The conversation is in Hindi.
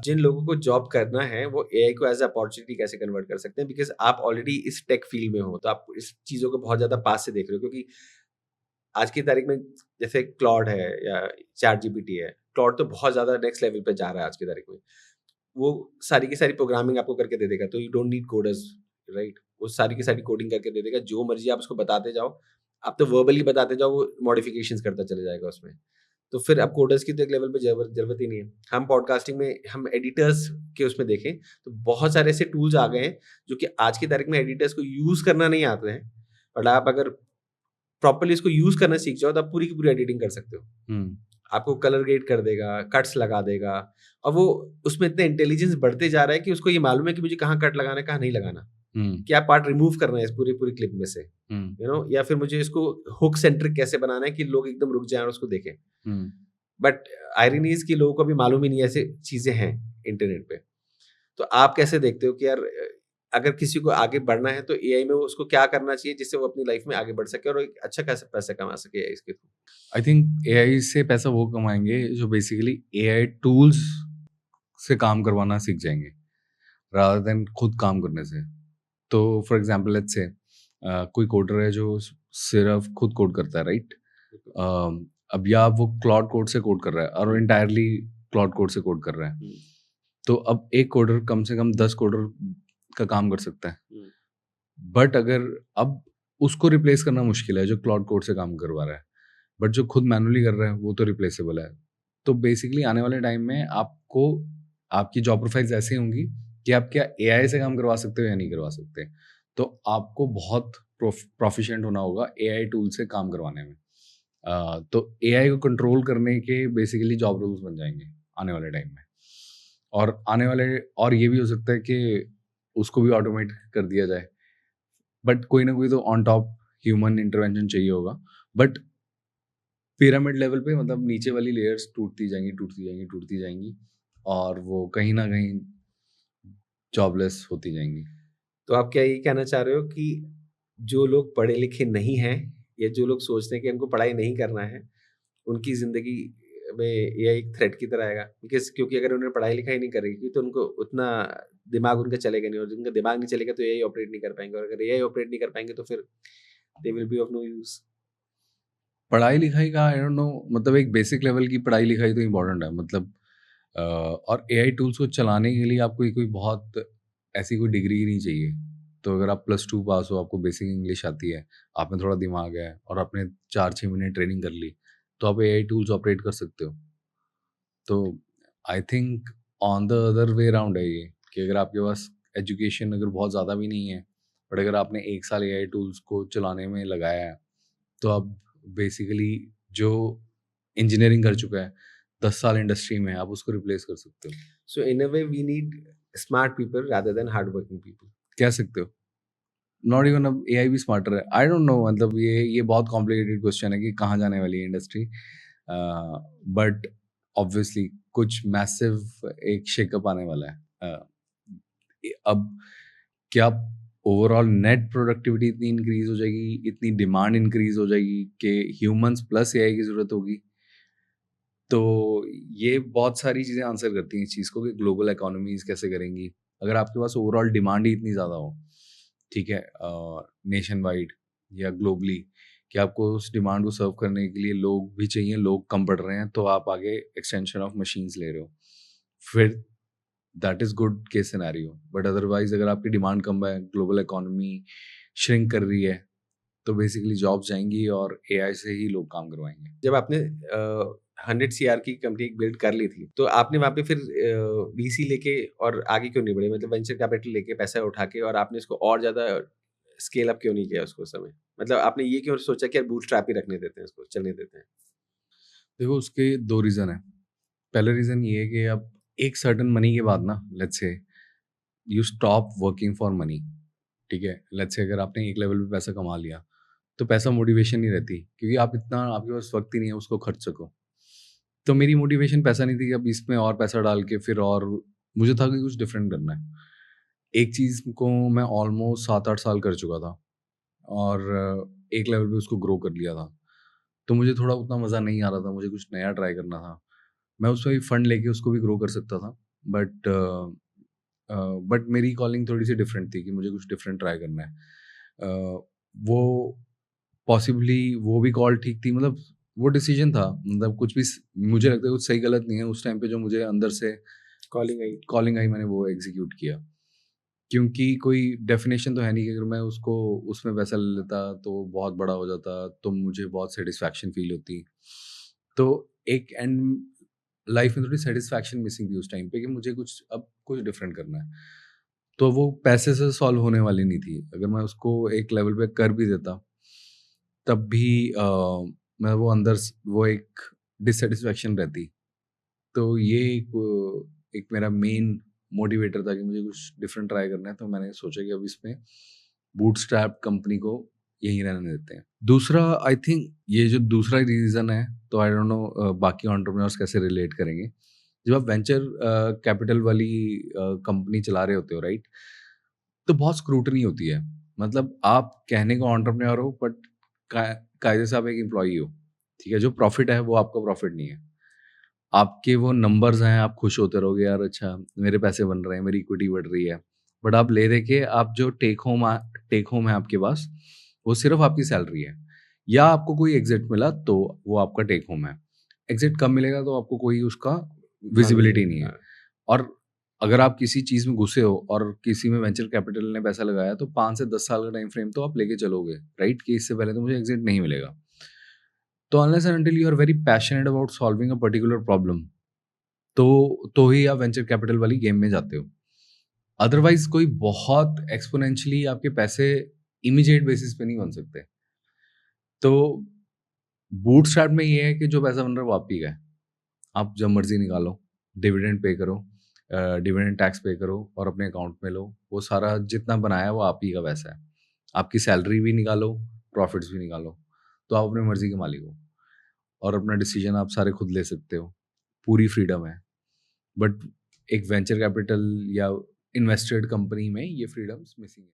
जिन लोगों को जॉब करना है वो एआई को एज़ अ अपॉर्च्युनिटी कैसे कन्वर्ट कर सकते हैं? बिकॉज़ आप ऑलरेडी इस टेक फील्ड में हो, तो आप इस चीज़ों को बहुत ज़्यादा पास से देख रहे हो क्योंकि आज की तारीख में जैसे क्लॉड है या चैटजीपीटी है, क्लॉड तो बहुत ज़्यादा नेक्स्ट लेवल पे जा रहा है आज की तारीख में। वो सारी की सारी प्रोग्रामिंग आपको करके दे देगा, तो you don't need coders, right? वो सारी की सारी कोडिंग करके दे देगा, जो मर्ज़ी आप उसको बताते जाओ, आप तो वर्बली बताते जाओ, वो मॉडिफिकेशंस करता चला जाएगा उसमें। तो फिर अब कोडर्स की तो एक लेवल पे ज़रूरत ही नहीं है। हम पॉडकास्टिंग में हम एडिटर्स के उसमें देखें, तो बहुत सारे ऐसे टूल्स आ गए हैं, जो कि आज की तारीख में एडिटर्स को यूज़ करना नहीं आते हैं, बट आप अगर प्रॉपर्ली इसको यूज़ करना सीख जाओ, तो आप पूरी की पूरी एडिटिंग कर सकते हो। हम्म। आपको कलर ग्रेड कर देगा, कट्स लगा देगा और वो उसमें इतना इंटेलिजेंस बढ़ते जा रहा है कि उसको ये मालूम है कि मुझे कहाँ कट लगाना है, कहाँ नहीं लगाना। क्या पार्ट रिमूव करना है इस पूरी-पूरी क्लिप में से, यू नो या फिर मुझे इसको हुक सेंट्रिक कैसे बनाना है कि लोग एकदम रुक जाएँ और उसको देखें। बट आयरनी इज़ कि लोगों को अभी मालूम ही नहीं है ऐसी चीज़ें हैं इंटरनेट पे। तो आप कैसे देखते हो कि यार अगर किसी को आगे बढ़ना है तो एआई में उसको क्या करना चाहिए जिससे वो अपनी लाइफ में आगे बढ़ सके और एक अच्छा खासा पैसा कमा सके एआई के थ्रू? आई थिंक एआई से पैसा वो कमाएंगे जो बेसिकली एआई टूल्स से काम करवाना सीख जाएंगे रादर देन खुद काम करने से। तो फॉर एग्जांपल लेट्स से कोई कोडर है जो सिर्फ खुद कोड करता है, राइट? अब या वो क्लाउड कोड से कोड कर रहा है और इंटायरली क्लाउड कोड से कोड कर रहा है, हुँ, तो अब एक कोडर कम से कम 10 कोडर का काम कर सकता है। हुँ, बट अगर अब उसको रिप्लेस करना मुश्किल है जो क्लाउड कोड से काम करवा रहा है, बट जो खुद मैनुअली कर रहा है वो तो रिप्लेसेबल है। तो बेसिकली आने वाले टाइम में आपको आपकी जॉब प्रोफाइल्स ऐसी होंगी कि आप क्या एआई से काम करवा सकते हो या नहीं करवा सकते। तो आपको बहुत प्रोफिशिएंट होना होगा एआई टूल से काम करवाने में। तो एआई को कंट्रोल करने के बेसिकली जॉब रोल्स बन जाएंगे आने वाले टाइम में। और आने वाले और ये भी हो सकता है कि उसको भी ऑटोमेट कर दिया जाए, बट कोई ना कोई तो ऑन टॉप ह्यूमन इंटरवेंशन चाहिए होगा। बट पिरामिड लेवल पे मतलब नीचे वाली लेयर्स टूटती जाएंगी, टूटती जाएंगी, टूटती जाएंगी और वो कहीं ना कहीं जॉबलेस होती जाएंगी। तो आप क्या ये कहना चाह रहे हो कि जो लोग पढ़े लिखे नहीं हैं या जो लोग सोचते हैं कि हमको पढ़ाई नहीं करना है, उनकी ज़िंदगी में एआई एक थ्रेट की तरह आएगा? बिकॉज़ क्योंकि अगर उन्होंने पढ़ाई-लिखाई नहीं करेगी तो उनको उतना दिमाग उनका चलेगा नहीं और जिनका दिमाग नहीं चलेगा तो एआई ऑपरेट नहीं कर पाएँगे और अगर एआई ऑपरेट नहीं कर पाएँगे तो फिर they will be of no use. पढ़ाई लिखाई का आई डोंट नो, मतलब एक बेसिक लेवल की पढ़ाई लिखाई तो इम्पोर्टेंट है, मतलब और एआई टूल्स को चलाने के लिए आपको कोई बहुत ऐसी कोई डिग्री नहीं चाहिए। तो अगर आप +2 पास हो, आपको बेसिक इंग्लिश आती है, आप में थोड़ा दिमाग है और आपने 4-6 महीने ट्रेनिंग कर ली, तो आप एआई टूल्स ऑपरेट कर सकते हो। तो I think on the other way around है ये, कि अगर आपके पास एजुकेशन अगर बहुत ज़्यादा भी नहीं है, बट अगर आपने 1 साल एआई टूल्स को चलाने में लगाया है, तो आप बेसिकली जो इंजीनियरिंग कर चुका है 10 साल इंडस्ट्री में, आप उसको रिप्लेस कर सकते हो। So in a way we need smart people rather than hard working people. कह सकते हो। नॉट इवन अब एआई भी स्मार्टर है, आई डोंट नो, मतलब ये बहुत कॉम्प्लिकेटेड क्वेश्चन है कि कहाँ जाने वाली है इंडस्ट्री। बट ऑब्वियसली कुछ मैसिव एक शेकअप आने वाला है। अब क्या ओवरऑल नेट प्रोडक्टिविटी इतनी इंक्रीज हो जाएगी, इतनी डिमांड इंक्रीज हो जाएगी कि ह्यूमंस प्लस एआई की जरूरत होगी। तो ये बहुत सारी चीज़ें आंसर करती हैं इस चीज़ को कि ग्लोबल इकोनॉमीज कैसे करेंगी। अगर आपके पास ओवरऑल डिमांड ही इतनी ज़्यादा हो, ठीक है, नेशन वाइड या ग्लोबली, कि आपको उस डिमांड को सर्व करने के लिए लोग भी चाहिए, लोग कम पड़ रहे हैं, तो आप आगे एक्सटेंशन ऑफ मशीन्स ले रहे हो, फिर that is good case scenario. But otherwise अगर आपकी डिमांड कम है, ग्लोबल इकोनॉमी श्रिंक कर रही है, तो बेसिकली जॉब जाएंगी और एआई से ही लोग काम करवाएंगे। जब आपने 100 सीआर की कंपनी बिल्ड कर ली थी, तो आपने वहाँ पे फिर वीसी लेके और आगे क्यों नहीं बढ़े? मतलब वेंचर कैपिटल लेके पैसा उठा के और आपने इसको और ज़्यादा स्केल अप क्यों नहीं किया उसको उस समय? मतलब आपने ये क्यों सोचा कि यार बूटस्ट्रैप ही रखने देते हैं इसको, चलने देते हैं? देखो उसके 2 रीज़न हैं। पहला रीज़न ये है कि अब एक सर्टेन मनी के बाद ना, let's say you stop working for money, ठीक है? लेट्स से अगर आपने एक लेवल पे पैसा कमा लिया, तो पैसा मोटिवेशन नहीं रहती, क्योंकि आप इतना आपके पास वक़्त ही नहीं है उसको खर्च सको। तो मेरी मोटिवेशन पैसा नहीं थी कि अब इसमें और पैसा डाल के फिर और मुझे था कि कुछ डिफरेंट करना है। एक चीज़ को मैं ऑलमोस्ट 7-8 साल कर चुका था और एक लेवल पे उसको ग्रो कर लिया था। तो मुझे थोड़ा उतना मज़ा नहीं आ रहा था, मुझे कुछ नया ट्राई करना था। मैं उसमें भी फंड लेके उसको भी ग्रो कर सकता था, बट बट मेरी कॉलिंग थोड़ी सी डिफरेंट थी कि मुझे कुछ डिफरेंट ट्राई करना है। वो पॉसिबली वो भी कॉल ठीक थी, मतलब वो डिसीजन था, मतलब कुछ भी मुझे लगता है कुछ सही गलत नहीं है उस टाइम पे, जो मुझे अंदर से कॉलिंग आई। मैंने वो एग्जीक्यूट किया, क्योंकि कोई डेफिनेशन तो है नहीं कि अगर मैं उसको उसमें पैसा ले लेता तो बहुत बड़ा हो जाता, तो मुझे बहुत सेटिस्फैक्शन फील होती। तो एक एंड लाइफ में थोड़ी सेटिस्फैक्शन मिसिंग थी उस टाइम पे कि मुझे कुछ डिफरेंट करना है। तो वो पैसे से सॉल्व होने वाली नहीं थी। अगर मैं उसको एक लेवल पे कर भी देता, तब भी मैं वो अंदर वो एक डिससेटिस्फैक्शन रहती। तो ये एक मेरा मेन मोटिवेटर था कि मुझे कुछ डिफरेंट ट्राई करना है, तो मैंने सोचा कि अब इसमें बूटस्ट्रैप कंपनी को यहीं रहने देते हैं। दूसरा, आई थिंक ये जो दूसरा रीज़न है, तो आई डोंट नो बाकी एंटरप्रेन्योर्स कैसे रिलेट करेंगे। जब आप वेंचर कैपिटल वाली कंपनी चला रहे होते हो, राइट? तो बहुत स्क्रूटनी होती है। मतलब आप कहने को एंटरप्रेन्योर हो, बट का कायदे से आप एक एम्प्लॉयी हो, ठीक है? जो प्रॉफिट है वो आपका प्रॉफिट नहीं है। आपके वो नंबर्स हैं, आप खुश होते रहोगे, यार अच्छा मेरे पैसे बन रहे हैं, मेरी इक्विटी बढ़ रही है। बट आप ले दे के आप जो टेक होम है आपके पास, वो सिर्फ़ आपकी सैलरी है, या आपको कोई एग्ज़िट मिला तो वो आपका टेक होम है। एग्ज़िट कब मिलेगा तो आपको कोई उसका नॉलेज विज़िबिलिटी नहीं नहीं है। है। और अगर आप किसी चीज़ में घुसे हो और किसी में वेंचर कैपिटल ने पैसा लगाया, तो 5 से 10 साल का टाइम फ्रेम तो आप लेके चलोगे, राइट? कि इससे पहले तो मुझे एग्ज़िट नहीं मिलेगा। तो unless and until you are very passionate about solving a particular problem, तो ही आप वेंचर कैपिटल वाली गेम में जाते हो। अदरवाइज़ कोई बहुत एक्स्पोनेंशियली आपके पैसे इमीडिएट बेसिस पे नहीं बन सकते। तो बूटस्ट्रैप में ये है कि जो पैसा बन रहा है वो आप ही का है। आप जब मर्ज़ी निकालो, डिविडेंड पे करो, डिविडेंड टैक्स पे करो और अपने अकाउंट में लो। वो सारा जितना बनाया है वो आप ही का पैसा है। आपकी सैलरी भी निकालो, प्रॉफिट्स भी निकालो, तो आप अपनी मर्ज़ी के मालिक हो और अपना डिसीज़न आप सारे खुद ले सकते हो। पूरी फ्रीडम है। बट एक वेंचर कैपिटल या इन्वेस्टेड कंपनी में ये फ्रीडम्स मिसिंग है।